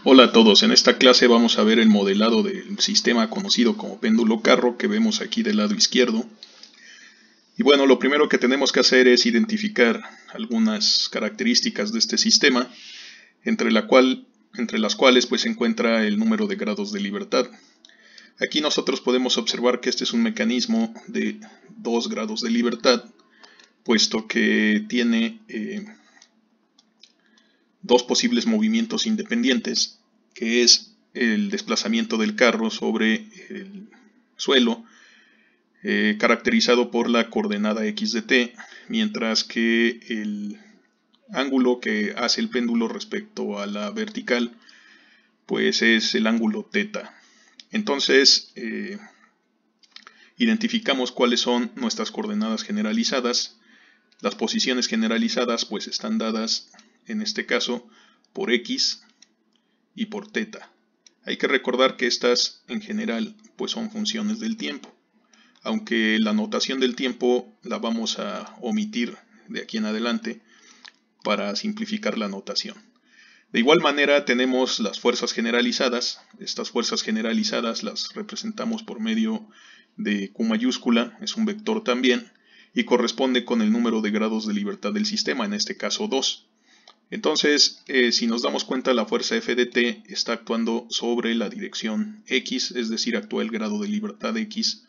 Hola a todos, en esta clase vamos a ver el modelado del sistema conocido como péndulo carro que vemos aquí del lado izquierdo. Y bueno, lo primero que tenemos que hacer es identificar algunas características de este sistema, entre las cuales pues se encuentra el número de grados de libertad. Aquí nosotros podemos observar que este es un mecanismo de 2 grados de libertad, puesto que tiene dos posibles movimientos independientes, que es el desplazamiento del carro sobre el suelo, caracterizado por la coordenada x de t, mientras que el ángulo que hace el péndulo respecto a la vertical pues es el ángulo θ. Entonces identificamos cuáles son nuestras coordenadas generalizadas. Las posiciones generalizadas pues están dadas en este caso por x y por θ. Hay que recordar que estas en general pues son funciones del tiempo, aunque la notación del tiempo la vamos a omitir de aquí en adelante para simplificar la notación. De igual manera tenemos las fuerzas generalizadas. Estas fuerzas generalizadas las representamos por medio de Q mayúscula, es un vector también, y corresponde con el número de grados de libertad del sistema, en este caso 2. Entonces, si nos damos cuenta, la fuerza F de t está actuando sobre la dirección X, es decir, actúa el grado de libertad X.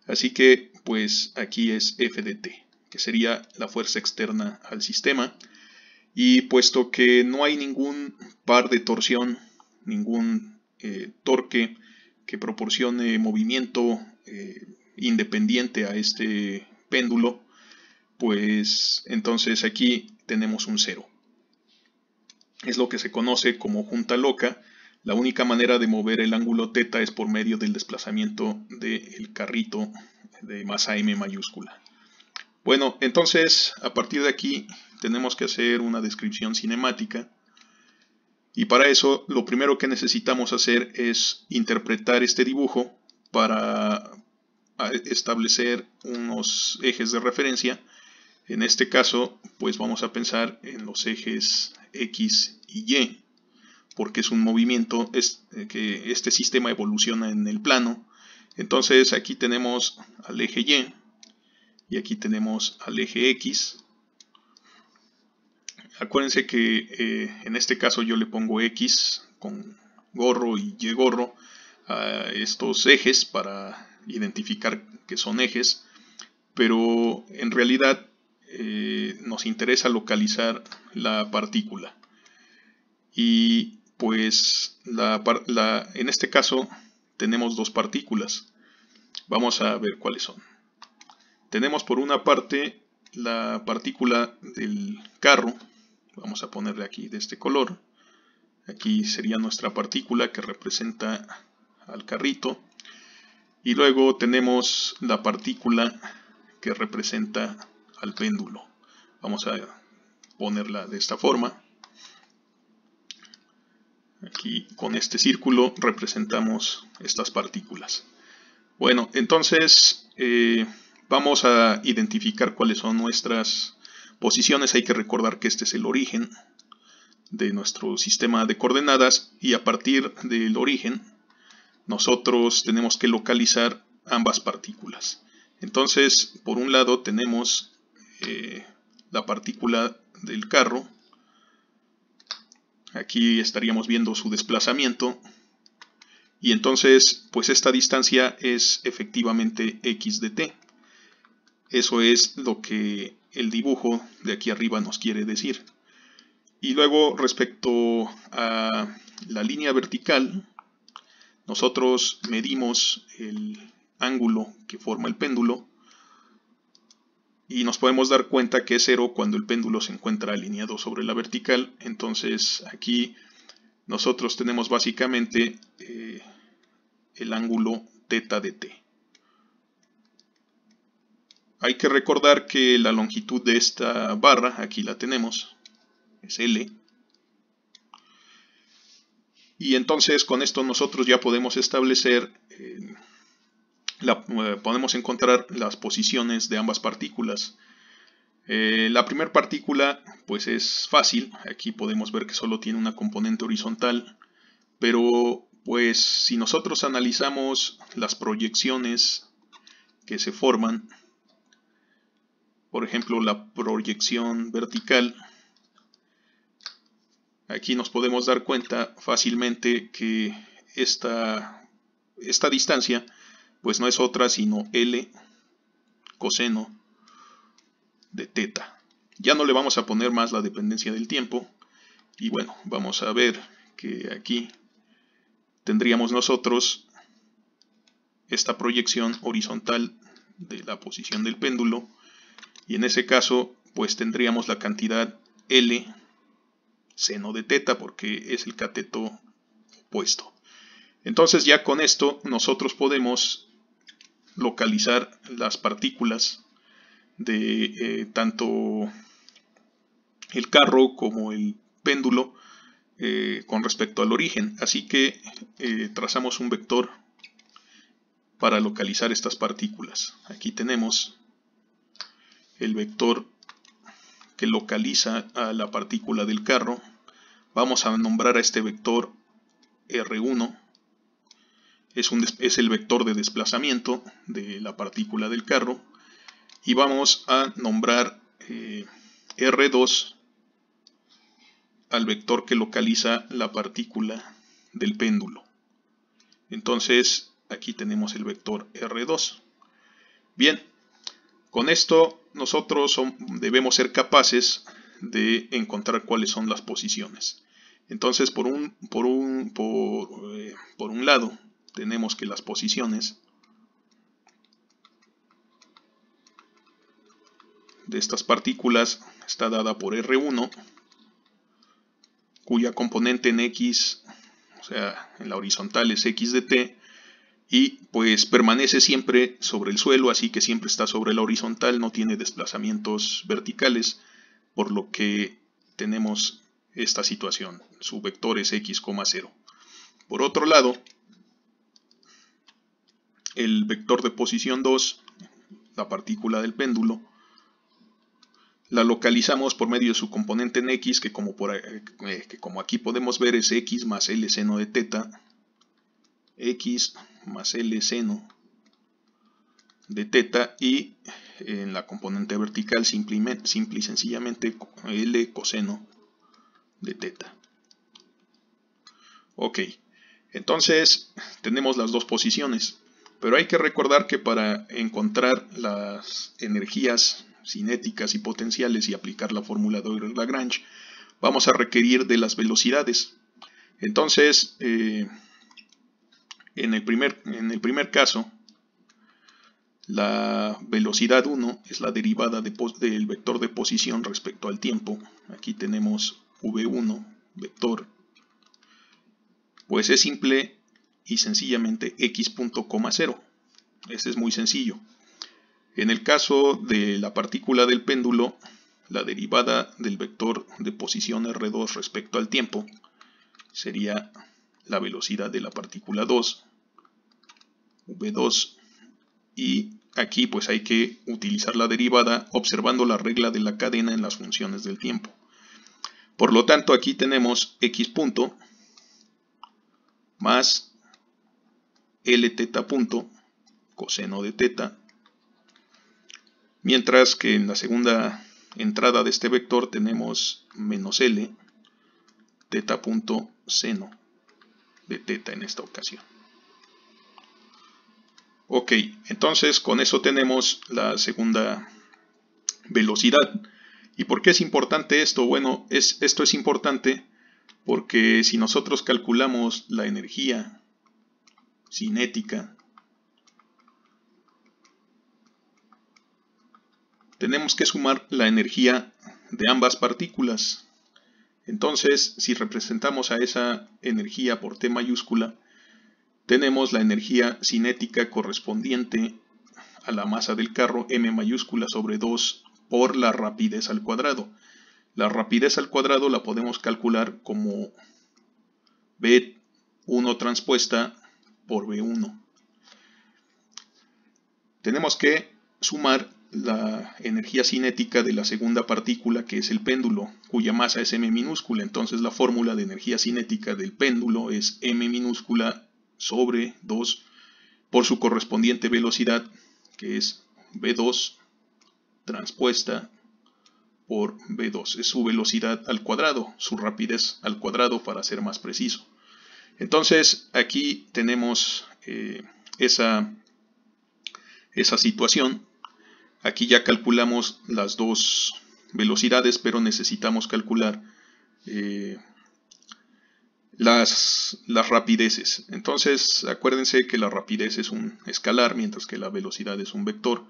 Así que, pues aquí es F de t, que sería la fuerza externa al sistema. Y puesto que no hay ningún par de torsión, ningún torque que proporcione movimiento independiente a este péndulo, pues entonces aquí tenemos un 0. Es lo que se conoce como junta loca. La única manera de mover el ángulo θ es por medio del desplazamiento del carrito de masa m mayúscula. Bueno, entonces a partir de aquí tenemos que hacer una descripción cinemática. Y para eso lo primero que necesitamos hacer es interpretar este dibujo para establecer unos ejes de referencia. En este caso, pues vamos a pensar en los ejes X y Y, porque es un movimiento que este sistema evoluciona en el plano. Entonces aquí tenemos al eje y aquí tenemos al eje X. Acuérdense que en este caso yo le pongo X con gorro y Y gorro a estos ejes para identificar que son ejes, pero en realidad nos interesa localizar la partícula. Y pues en este caso tenemos dos partículas. Vamos a ver cuáles son. Tenemos por una parte la partícula del carro. Vamos a ponerle aquí de este color. Aquí sería nuestra partícula que representa al carrito. Y luego tenemos la partícula que representa al péndulo. Vamos a ponerla de esta forma. Aquí con este círculo representamos estas partículas. Bueno, entonces vamos a identificar cuáles son nuestras posiciones. Hay que recordar que este es el origen de nuestro sistema de coordenadas y a partir del origen nosotros tenemos que localizar ambas partículas. Entonces, por un lado tenemos la partícula del carro. Aquí estaríamos viendo su desplazamiento. Y entonces, pues esta distancia es efectivamente x de t. Eso es lo que el dibujo de aquí arriba nos quiere decir. Y luego, respecto a la línea vertical, nosotros medimos el ángulo que forma el péndulo y nos podemos dar cuenta que es 0 cuando el péndulo se encuentra alineado sobre la vertical. Entonces aquí nosotros tenemos básicamente el ángulo θ de t. Hay que recordar que la longitud de esta barra, aquí la tenemos, es L. Y entonces con esto nosotros ya podemos establecer, podemos encontrar las posiciones de ambas partículas. La primera partícula pues es fácil. Aquí podemos ver que solo tiene una componente horizontal Pero pues si nosotros analizamos las proyecciones que se forman, por ejemplo la proyección vertical, aquí nos podemos dar cuenta fácilmente que esta distancia pues no es otra sino L coseno de teta. Ya no le vamos a poner más la dependencia del tiempo. Y bueno, vamos a ver que aquí tendríamos nosotros esta proyección horizontal de la posición del péndulo. Y en ese caso, pues tendríamos la cantidad L seno de teta, porque es el cateto opuesto. Entonces ya con esto nosotros podemos localizar las partículas de tanto el carro como el péndulo con respecto al origen. Así que trazamos un vector para localizar estas partículas. Aquí tenemos el vector que localiza a la partícula del carro. Vamos a nombrar a este vector R1. Es el vector de desplazamiento de la partícula del carro. Y vamos a nombrar R2 al vector que localiza la partícula del péndulo. Entonces aquí tenemos el vector R2. Bien, con esto nosotros debemos ser capaces de encontrar cuáles son las posiciones. Entonces por un lado tenemos que las posiciones de estas partículas está dada por R1, cuya componente en X, o sea, en la horizontal es X de t, y pues permanece siempre sobre el suelo, así que siempre está sobre la horizontal, no tiene desplazamientos verticales, por lo que tenemos esta situación, su vector es X, 0. Por otro lado, el vector de posición 2, la partícula del péndulo, la localizamos por medio de su componente en X, que como aquí podemos ver es X más L seno de teta, X más L seno de teta, y en la componente vertical simple y sencillamente L coseno de teta. Ok, entonces tenemos las dos posiciones, pero hay que recordar que para encontrar las energías cinéticas y potenciales y aplicar la fórmula de Euler-Lagrange, vamos a requerir de las velocidades. Entonces, en el primer caso, la velocidad 1 es la derivada del vector de posición respecto al tiempo. Aquí tenemos v1, vector, pues es simple y sencillamente x.0. Ese es muy sencillo. En el caso de la partícula del péndulo, la derivada del vector de posición R2 respecto al tiempo sería la velocidad de la partícula 2, v2, y aquí pues hay que utilizar la derivada observando la regla de la cadena en las funciones del tiempo. Por lo tanto, aquí tenemos x punto más L teta punto coseno de teta, mientras que en la segunda entrada de este vector tenemos menos L teta punto seno de teta en esta ocasión. Ok, entonces con eso tenemos la segunda velocidad. ¿Y por qué es importante esto? Bueno, esto es importante porque si nosotros calculamos la energía cinética, tenemos que sumar la energía de ambas partículas. Entonces, si representamos a esa energía por T mayúscula, tenemos la energía cinética correspondiente a la masa del carro, m mayúscula sobre 2 por la rapidez al cuadrado. La rapidez al cuadrado la podemos calcular como V1 transpuesta por V1. Tenemos que sumar la energía cinética de la segunda partícula, que es el péndulo, cuya masa es m minúscula. Entonces la fórmula de energía cinética del péndulo es m minúscula sobre 2 por su correspondiente velocidad, que es v2 transpuesta por v2. Es su velocidad al cuadrado, su rapidez al cuadrado, para ser más preciso. Entonces aquí tenemos esa situación. Aquí ya calculamos las dos velocidades, pero necesitamos calcular las rapideces. Entonces acuérdense que la rapidez es un escalar, mientras que la velocidad es un vector.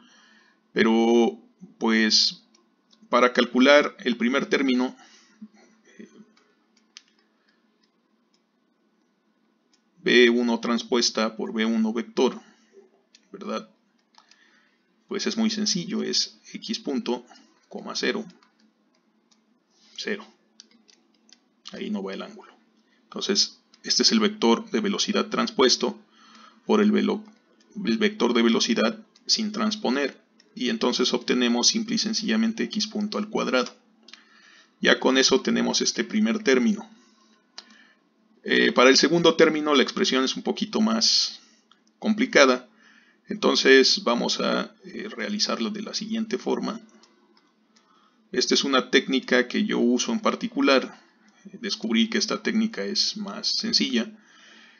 Pero pues para calcular el primer término, v1 transpuesta por v1 vector, ¿verdad? Pues es muy sencillo, es x punto, 0, 0. Ahí no va el ángulo. Entonces, este es el vector de velocidad transpuesto por el vector de velocidad sin transponer. Y entonces obtenemos simple y sencillamente x punto al cuadrado. Ya con eso tenemos este primer término. Para el segundo término la expresión es un poquito más complicada. Entonces vamos a realizarlo de la siguiente forma. Esta es una técnica que yo uso en particular. Descubrí que esta técnica es más sencilla.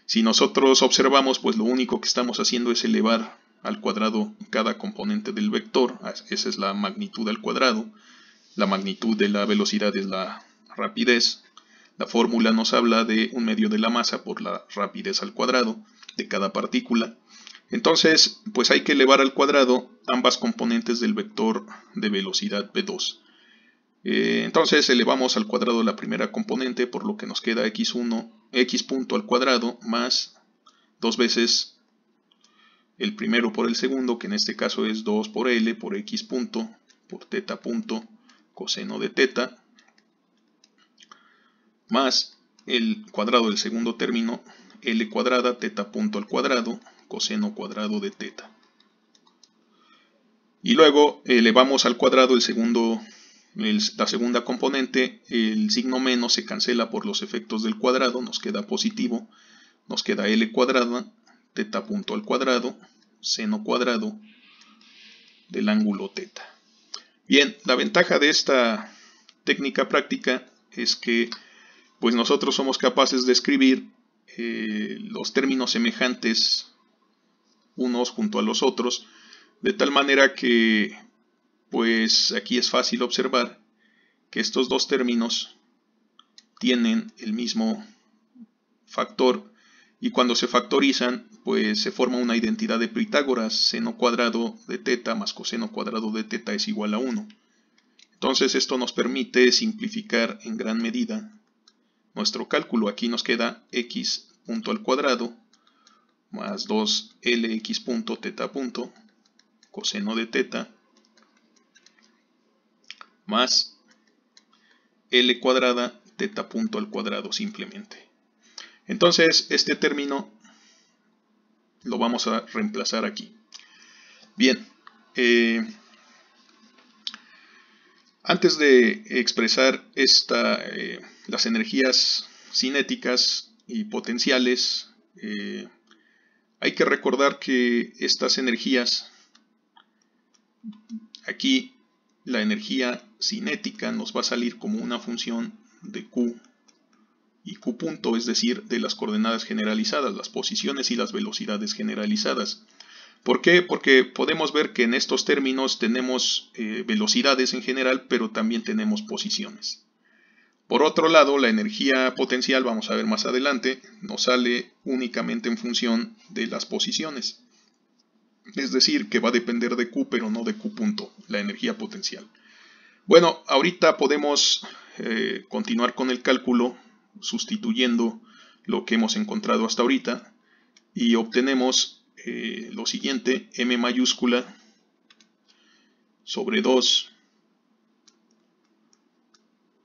Si nosotros observamos, pues lo único que estamos haciendo es elevar al cuadrado cada componente del vector. Esa es la magnitud al cuadrado. La magnitud de la velocidad es la rapidez. La fórmula nos habla de 1/2 de la masa por la rapidez al cuadrado de cada partícula. Entonces, pues hay que elevar al cuadrado ambas componentes del vector de velocidad v2. Entonces elevamos al cuadrado la primera componente, por lo que nos queda x punto al cuadrado más 2 veces el primero por el segundo, que en este caso es 2 por L por x punto por teta punto coseno de teta, más el cuadrado del segundo término, L cuadrada teta punto al cuadrado coseno cuadrado de teta. Y luego elevamos al cuadrado la segunda componente. El signo menos se cancela por los efectos del cuadrado, nos queda positivo, nos queda L cuadrada teta punto al cuadrado seno cuadrado del ángulo teta. Bien, la ventaja de esta técnica práctica es que pues nosotros somos capaces de escribir los términos semejantes unos junto a los otros, de tal manera que pues aquí es fácil observar que estos dos términos tienen el mismo factor, y cuando se factorizan pues se forma una identidad de Pitágoras: seno cuadrado de teta más coseno cuadrado de teta es igual a 1. Entonces esto nos permite simplificar en gran medida nuestro cálculo. Aquí nos queda x punto al cuadrado más 2lx punto teta punto coseno de teta más L cuadrada teta punto al cuadrado simplemente. Entonces este término lo vamos a reemplazar aquí. Bien, antes de expresar las energías cinéticas y potenciales, hay que recordar que estas energías, aquí la energía cinética nos va a salir como una función de Q y Q punto, es decir, de las coordenadas generalizadas, las posiciones y las velocidades generalizadas. ¿Por qué? Porque podemos ver que en estos términos tenemos velocidades en general, pero también tenemos posiciones. Por otro lado, la energía potencial, vamos a ver más adelante, nos sale únicamente en función de las posiciones. Es decir, que va a depender de Q, pero no de Q punto, la energía potencial. Bueno, ahorita podemos continuar con el cálculo sustituyendo lo que hemos encontrado hasta ahorita y obtenemos lo siguiente: m mayúscula sobre 2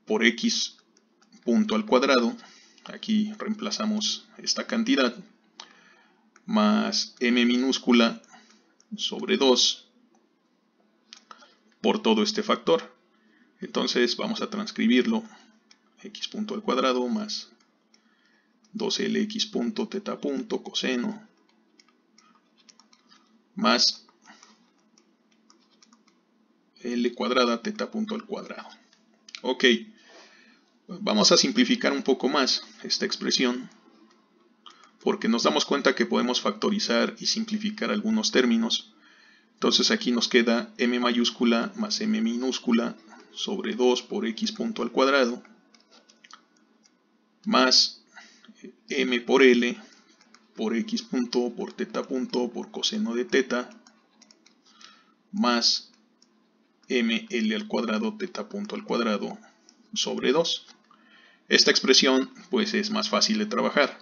por x punto al cuadrado, aquí reemplazamos esta cantidad, más m minúscula sobre 2 por todo este factor. Entonces vamos a transcribirlo. X punto al cuadrado más 2LX punto teta punto coseno más L cuadrada teta punto al cuadrado. Ok, vamos a simplificar un poco más esta expresión, porque nos damos cuenta que podemos factorizar y simplificar algunos términos. Entonces aquí nos queda m mayúscula más m minúscula sobre 2 por x punto al cuadrado más m por l por x punto por teta punto por coseno de teta más ml al cuadrado teta punto al cuadrado sobre 2. Esta expresión pues es más fácil de trabajar.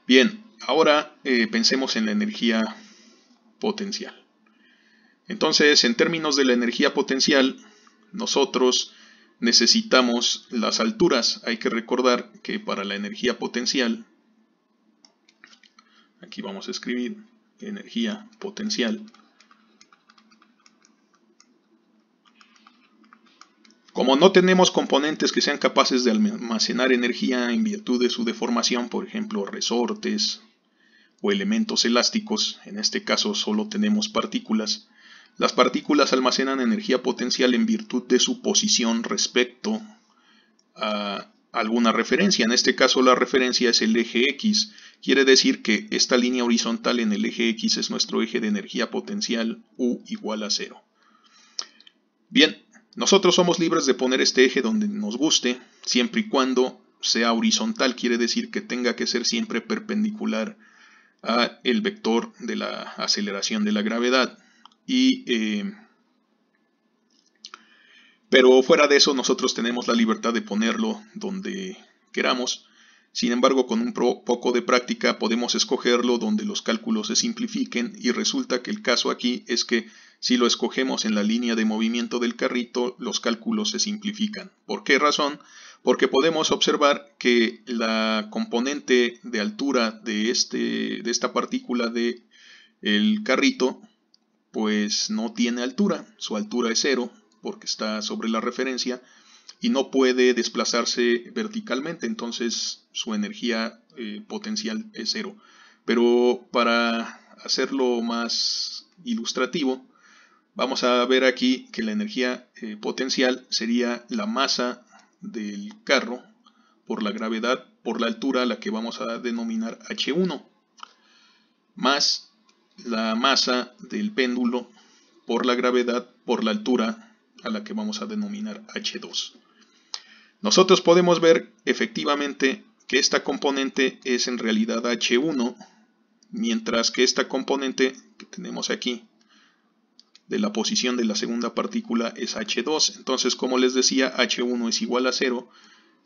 Bien, ahora pensemos en la energía potencial. Entonces, en términos de la energía potencial, nosotros necesitamos las alturas. Hay que recordar que para la energía potencial, aquí vamos a escribir energía potencial. Como no tenemos componentes que sean capaces de almacenar energía en virtud de su deformación, por ejemplo resortes o elementos elásticos, en este caso solo tenemos partículas, las partículas almacenan energía potencial en virtud de su posición respecto a alguna referencia. En este caso la referencia es el eje X. Quiere decir que esta línea horizontal en el eje X es nuestro eje de energía potencial U igual a 0. Bien, nosotros somos libres de poner este eje donde nos guste, siempre y cuando sea horizontal. Quiere decir que tenga que ser siempre perpendicular a el vector de la aceleración de la gravedad. Pero fuera de eso nosotros tenemos la libertad de ponerlo donde queramos. Sin embargo, con un poco de práctica podemos escogerlo donde los cálculos se simplifiquen, y resulta que el caso aquí es que si lo escogemos en la línea de movimiento del carrito, los cálculos se simplifican. ¿Por qué razón? Porque podemos observar que la componente de altura de esta partícula del carrito pues no tiene altura. Su altura es 0 porque está sobre la referencia y no puede desplazarse verticalmente, entonces su energía potencial es 0. Pero para hacerlo más ilustrativo, vamos a ver aquí que la energía potencial sería la masa del carro por la gravedad por la altura a la que vamos a denominar H1, más la masa del péndulo por la gravedad por la altura a la que vamos a denominar H2. Nosotros podemos ver efectivamente que esta componente es en realidad H1, mientras que esta componente que tenemos aquí de la posición de la segunda partícula es H2. Entonces, como les decía, H1 es igual a 0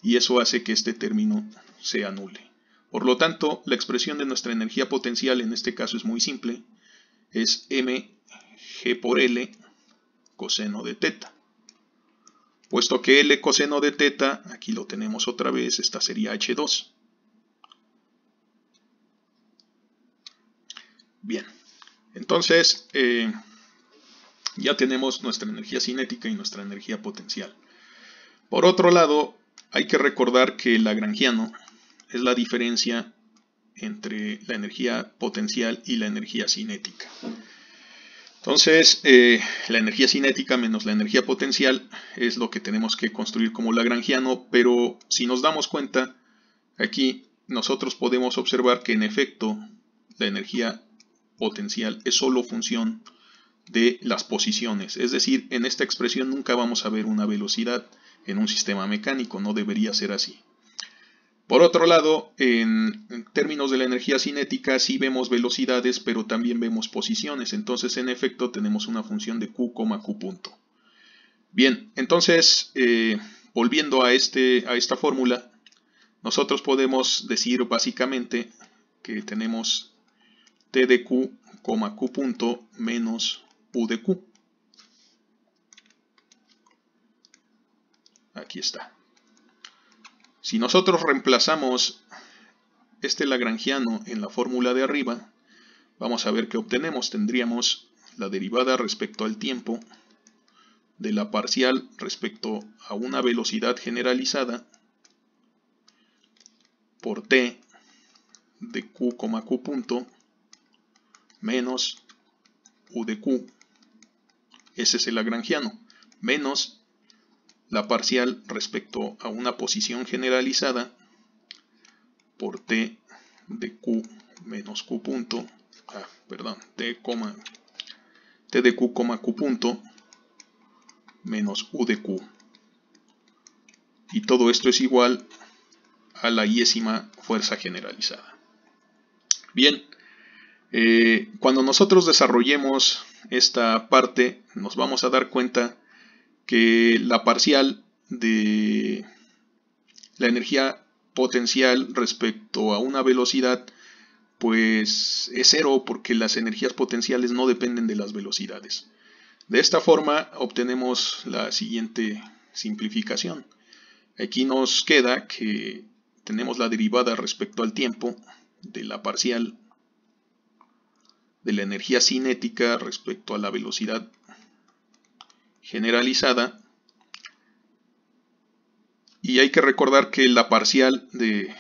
y eso hace que este término se anule. Por lo tanto, la expresión de nuestra energía potencial en este caso es muy simple. Es mg por L coseno de teta. Puesto que L coseno de teta, aquí lo tenemos otra vez, esta sería H2. Bien, entonces ya tenemos nuestra energía cinética y nuestra energía potencial. Por otro lado, hay que recordar que el lagrangiano es la diferencia entre la energía potencial y la energía cinética. Entonces, la energía cinética menos la energía potencial es lo que tenemos que construir como lagrangiano, pero si nos damos cuenta, aquí nosotros podemos observar que en efecto la energía potencial es solo función de las posiciones. Es decir, en esta expresión nunca vamos a ver una velocidad en un sistema mecánico, no debería ser así. Por otro lado, en términos de la energía cinética sí vemos velocidades, pero también vemos posiciones. Entonces, en efecto, tenemos una función de Q, Q punto. Bien, entonces, volviendo a esta fórmula, nosotros podemos decir básicamente que tenemos T de Q, Q punto menos U de Q. Aquí está. Si nosotros reemplazamos este lagrangiano en la fórmula de arriba, vamos a ver qué obtenemos. Tendríamos la derivada respecto al tiempo de la parcial respecto a una velocidad generalizada por t de q, q punto menos u de q, ese es el lagrangiano, menos la parcial respecto a una posición generalizada por t de q menos q punto, t de q, q punto menos u de q. Y todo esto es igual a la iésima fuerza generalizada. Bien, cuando nosotros desarrollemos esta parte, nos vamos a dar cuenta que la parcial de la energía potencial respecto a una velocidad pues es cero, porque las energías potenciales no dependen de las velocidades. De esta forma obtenemos la siguiente simplificación. Aquí nos queda que tenemos la derivada respecto al tiempo de la parcial de la energía cinética respecto a la velocidad generalizada, y hay que recordar que la parcial de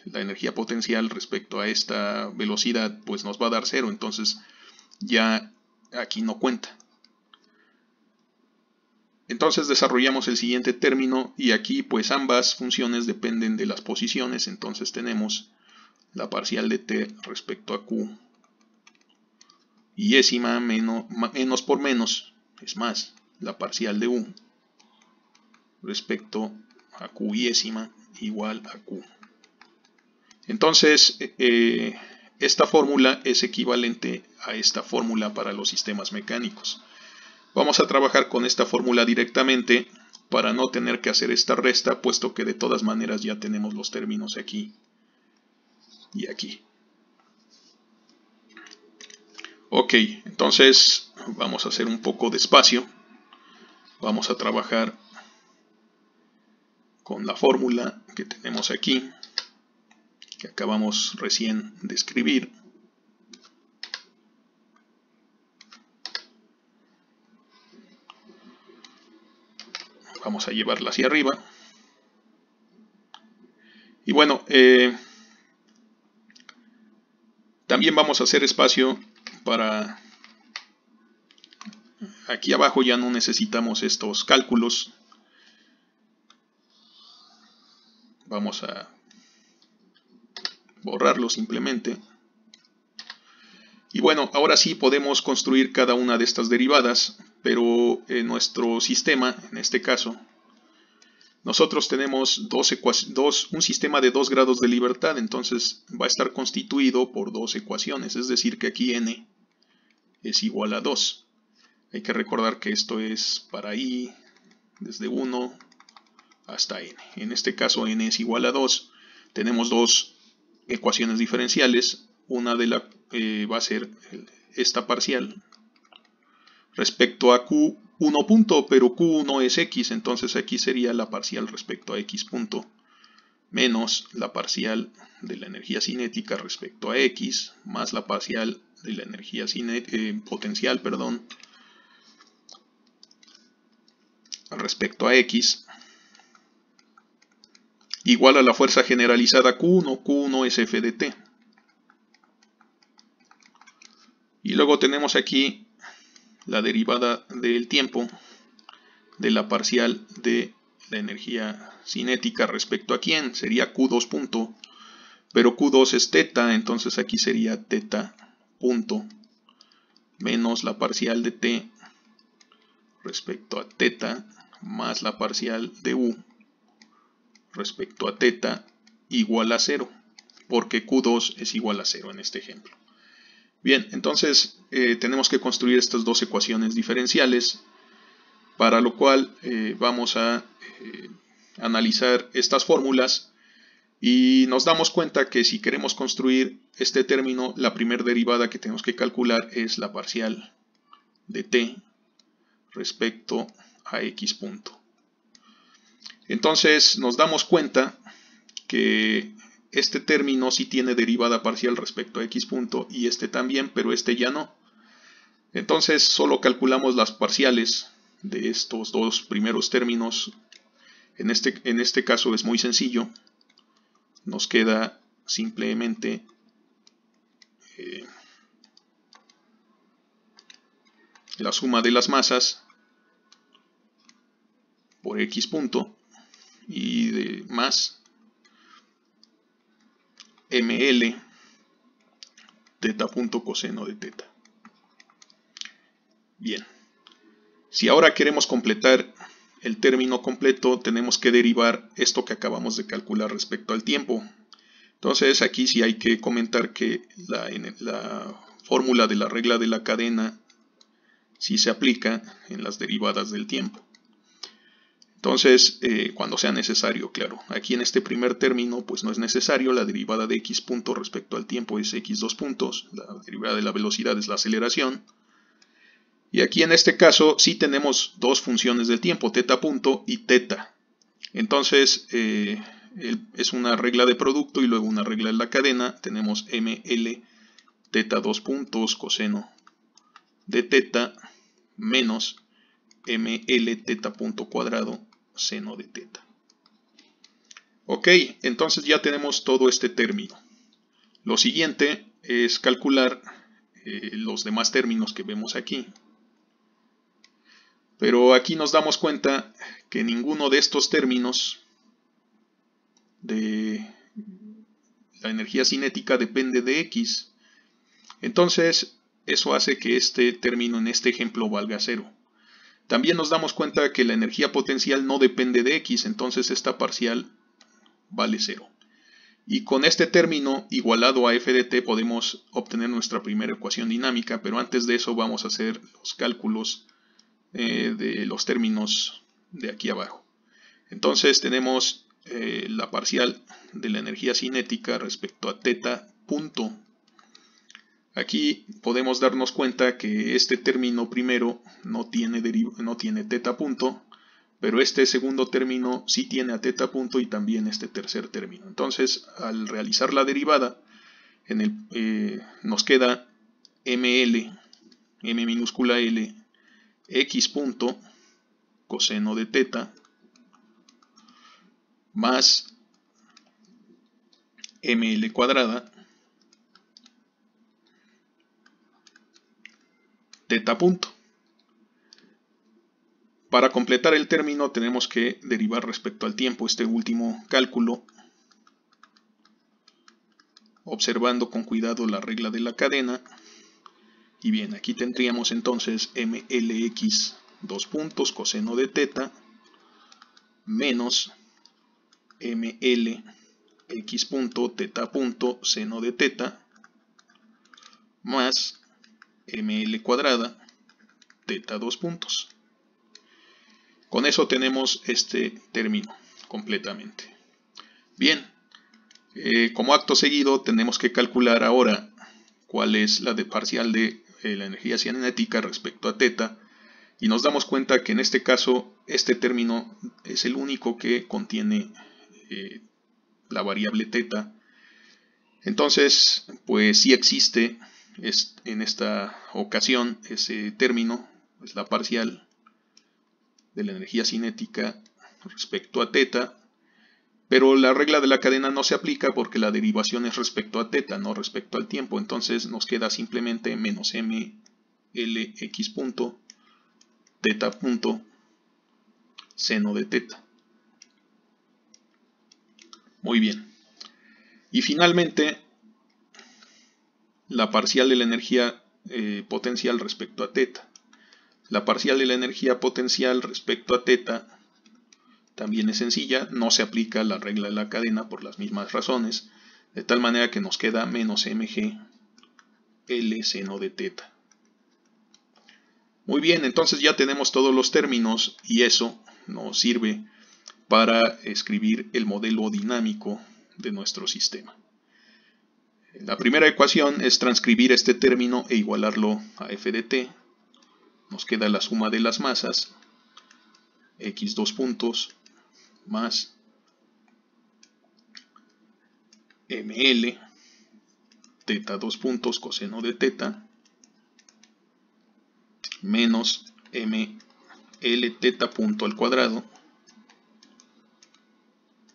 la energía potencial respecto a esta velocidad pues nos va a dar cero, entonces ya aquí no cuenta. Entonces desarrollamos el siguiente término, y aquí pues ambas funciones dependen de las posiciones, entonces tenemos la parcial de t respecto a q iésima menos por menos es más la parcial de u respecto a q iésima igual a q. Entonces esta fórmula es equivalente a esta fórmula para los sistemas mecánicos. Vamos a trabajar con esta fórmula directamente para no tener que hacer esta resta, puesto que de todas maneras ya tenemos los términos aquí y aquí. Ok, entonces vamos a hacer un poco de espacio. Vamos a trabajar con la fórmula que tenemos aquí, que acabamos recién de escribir. Vamos a llevarla hacia arriba. Y bueno, también vamos a hacer espacio para... Aquí abajo ya no necesitamos estos cálculos. Vamos a borrarlo simplemente. Y bueno, ahora sí podemos construir cada una de estas derivadas, pero en nuestro sistema, en este caso, nosotros tenemos un sistema de 2 grados de libertad, entonces va a estar constituido por 2 ecuaciones, es decir que aquí n es igual a 2. Hay que recordar que esto es para i desde 1 hasta n. En este caso n es igual a 2. Tenemos dos ecuaciones diferenciales. Una de la va a ser esta parcial respecto a q1 punto, pero q1 es x, entonces aquí sería la parcial respecto a x punto menos la parcial de la energía cinética respecto a x más la parcial de la energía potencial, respecto a x igual a la fuerza generalizada q1. Q1 es f de t. Y luego tenemos aquí la derivada del tiempo de la parcial de la energía cinética respecto a quién, sería q2 punto, pero q2 es teta, entonces aquí sería teta punto menos la parcial de t respecto a teta más la parcial de u respecto a teta igual a 0, porque q2 es igual a 0 en este ejemplo. Bien, entonces tenemos que construir estas dos ecuaciones diferenciales, para lo cual vamos a analizar estas fórmulas y nos damos cuenta que si queremos construir este término, la primera derivada que tenemos que calcular es la parcial de t respecto a x punto. Entonces nos damos cuenta que este término sí tiene derivada parcial respecto a x punto y este también, pero este ya no. Entonces solo calculamos las parciales de estos dos primeros términos, en este caso es muy sencillo. Nos queda simplemente la suma de las masas por x punto y de más ml teta punto coseno de teta. Bien, si ahora queremos completar el término completo, tenemos que derivar esto que acabamos de calcular respecto al tiempo. Entonces aquí sí hay que comentar que la fórmula de la regla de la cadena sí se aplica en las derivadas del tiempo. Entonces, cuando sea necesario, claro. Aquí en este primer término, pues no es necesario. La derivada de x punto respecto al tiempo es x dos puntos. La derivada de la velocidad es la aceleración. Y aquí en este caso sí tenemos dos funciones del tiempo, teta punto y teta. Entonces, es una regla de producto y luego una regla de la cadena. Tenemos ml teta dos puntos coseno de teta menos ml teta punto cuadrado seno de teta. Ok, entonces ya tenemos todo este término. Lo siguiente es calcular los demás términos que vemos aquí. Pero aquí nos damos cuenta que ninguno de estos términos de la energía cinética depende de x. Entonces, eso hace que este término en este ejemplo valga 0. También nos damos cuenta que la energía potencial no depende de x, entonces esta parcial vale 0. Y con este término igualado a f de t podemos obtener nuestra primera ecuación dinámica, pero antes de eso vamos a hacer los cálculos de los términos de aquí abajo. Entonces tenemos la parcial de la energía cinética respecto a teta punto. Aquí podemos darnos cuenta que este término primero no tiene teta punto, pero este segundo término sí tiene a teta punto y también este tercer término. Entonces, al realizar la derivada, nos queda ml, m minúscula l, x punto coseno de teta más ml cuadrada teta punto. Para completar el término tenemos que derivar respecto al tiempo este último cálculo, observando con cuidado la regla de la cadena. Y bien, aquí tendríamos entonces mlx dos puntos coseno de teta menos ml x punto teta punto seno de teta más ml cuadrada teta dos puntos. Con eso tenemos este término completamente. Bien, como acto seguido tenemos que calcular ahora cuál es la parcial de la energía cinética respecto a teta, y nos damos cuenta que en este caso este término es el único que contiene la variable teta. Entonces, pues sí existe en esta ocasión ese término, es la parcial de la energía cinética respecto a teta, pero la regla de la cadena no se aplica porque la derivación es respecto a teta, no respecto al tiempo. Entonces nos queda simplemente menos mlx punto teta punto seno de teta. Muy bien. Y finalmente, la parcial de la energía potencial respecto a teta. La parcial de la energía potencial respecto a teta también es sencilla, no se aplica la regla de la cadena por las mismas razones, de tal manera que nos queda menos mg L seno de teta. Muy bien, entonces ya tenemos todos los términos y eso nos sirve para escribir el modelo dinámico de nuestro sistema. La primera ecuación es transcribir este término e igualarlo a f de t. Nos queda la suma de las masas, x dos puntos más ml teta dos puntos coseno de teta menos m L teta punto al cuadrado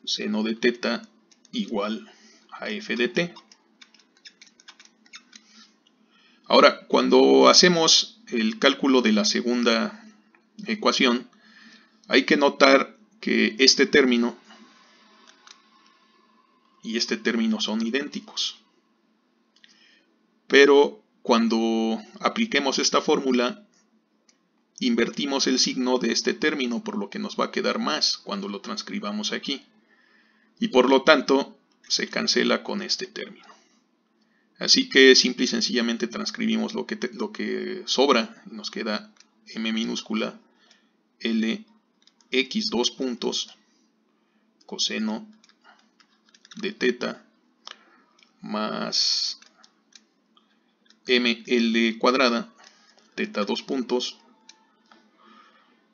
seno de teta igual a f de t. Ahora, cuando hacemos el cálculo de la segunda ecuación, hay que notar que este término y este término son idénticos. Pero cuando apliquemos esta fórmula, invertimos el signo de este término, por lo que nos va a quedar más cuando lo transcribamos aquí. Y por lo tanto, se cancela con este término. Así que simple y sencillamente transcribimos lo que sobra y nos queda m minúscula L x 2 puntos coseno de teta más ml cuadrada teta 2 puntos,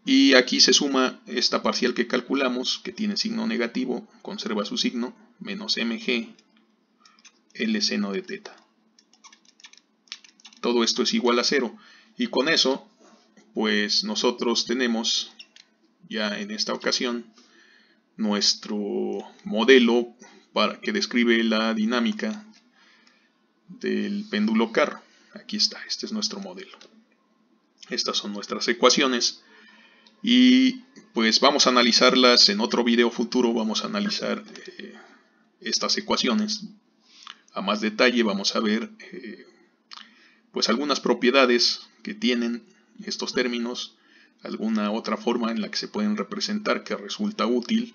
y aquí se suma esta parcial que calculamos, que tiene signo negativo, conserva su signo, menos mg L seno de teta. Todo esto es igual a 0, y con eso pues nosotros tenemos ya en esta ocasión nuestro modelo que describe la dinámica del péndulo carro. Aquí está, este es nuestro modelo. Estas son nuestras ecuaciones y pues vamos a analizarlas en otro video futuro. Vamos a analizar estas ecuaciones a más detalle. Vamos a ver pues algunas propiedades que tienen estos términos, alguna otra forma en la que se pueden representar que resulta útil.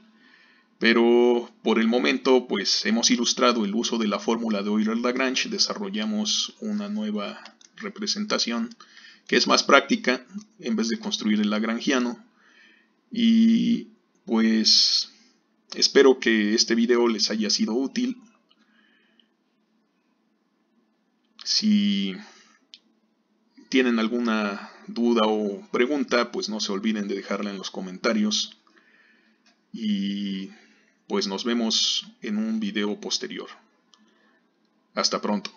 Pero por el momento pues hemos ilustrado el uso de la fórmula de Euler-Lagrange, desarrollamos una nueva representación que es más práctica en vez de construir el lagrangiano, y pues espero que este video les haya sido útil. Si tienen alguna duda o pregunta, pues no se olviden de dejarla en los comentarios y pues nos vemos en un video posterior. Hasta pronto.